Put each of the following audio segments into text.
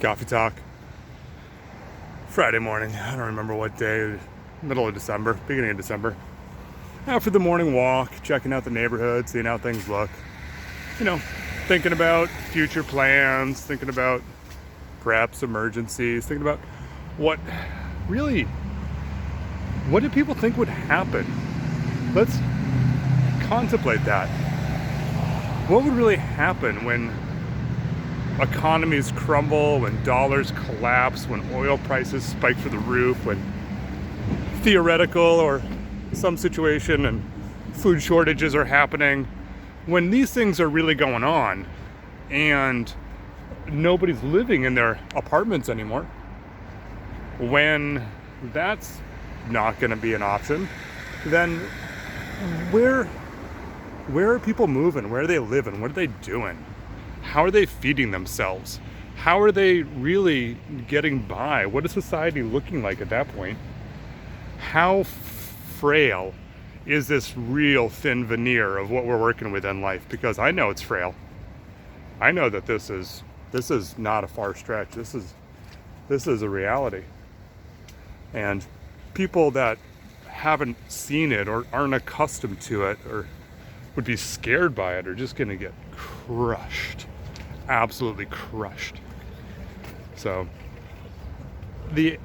Coffee Talk. Friday morning, I don't remember what day, middle of December, beginning of December. After the morning walk, checking out the neighborhood, seeing how things look. Thinking about future plans, thinking about perhaps emergencies, thinking about what do people think would happen? Let's contemplate that. What would really happen when economies crumble, when dollars collapse, when oil prices spike through the roof, when theoretical or some situation and food shortages are happening, when these things are really going on and nobody's living in their apartments anymore, when that's not going to be an option, then where are people moving? Where are they living? What are they doing? How are they feeding themselves? How are they really getting by? What is society looking like at that point? How frail is this real thin veneer of what we're working with in life? Because I know it's frail. I know that this is not a far stretch. This is a reality. And people that haven't seen it or aren't accustomed to it or would be scared by it are just going to get crushed. Absolutely crushed. So I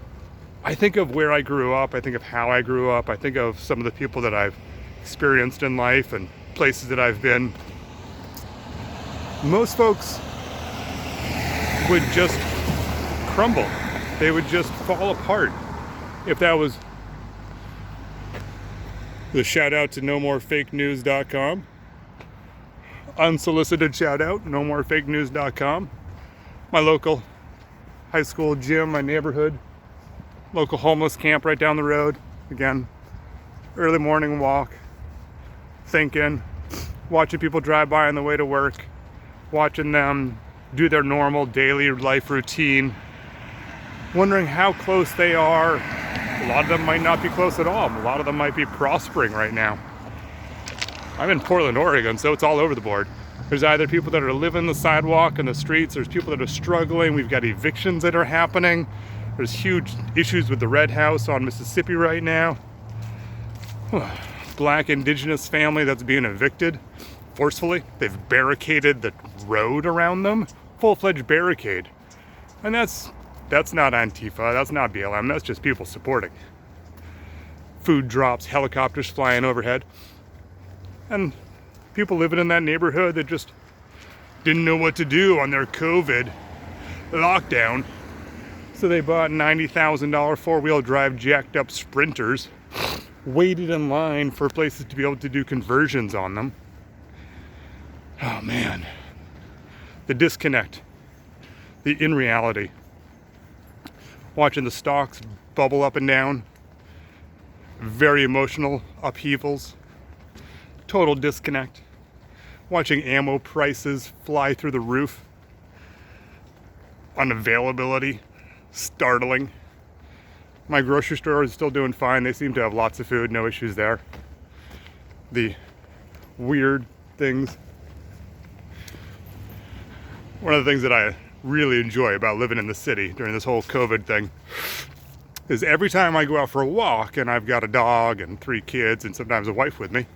think of where I grew up, I think of how I grew up, I think of some of the people that I've experienced in life and places that I've been. Most folks would just crumble. They would just fall apart. If that was the shout out to nomorefakenews.com. Unsolicited shout out, nomorefakenews.com. My local high school gym, my neighborhood, local homeless camp right down the road. Again, early morning walk, thinking, watching people drive by on the way to work, watching them do their normal daily life routine, wondering how close they are. A lot of them might not be close at all. A lot of them might be prospering right now. I'm in Portland, Oregon, so it's all over the board. There's either people that are living the sidewalk and the streets, there's people that are struggling, we've got evictions that are happening, there's huge issues with the Red House on Mississippi right now. Black indigenous family that's being evicted forcefully. They've barricaded the road around them, full-fledged barricade. And that's not Antifa, that's not BLM, that's just people supporting. Food drops, helicopters flying overhead. And people living in that neighborhood that just didn't know what to do on their COVID lockdown. So they bought $90,000 four-wheel drive jacked up Sprinters, waited in line for places to be able to do conversions on them. Oh man, the disconnect, the in-reality. Watching the stocks bubble up and down, very emotional upheavals, total disconnect. Watching ammo prices fly through the roof, unavailability, startling. My grocery store is still doing fine. They seem to have lots of food, no issues there. The weird things. One of the things that I really enjoy about living in the city during this whole COVID thing is every time I go out for a walk, and I've got a dog and 3 kids and sometimes a wife with me,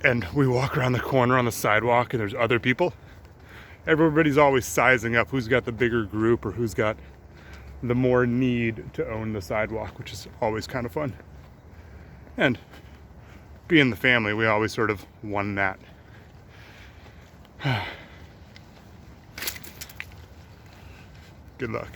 and we walk around the corner on the sidewalk and there's other people, everybody's always sizing up who's got the bigger group or who's got the more need to own the sidewalk, which is always kind of fun. And being the family, we always sort of won that. Good luck.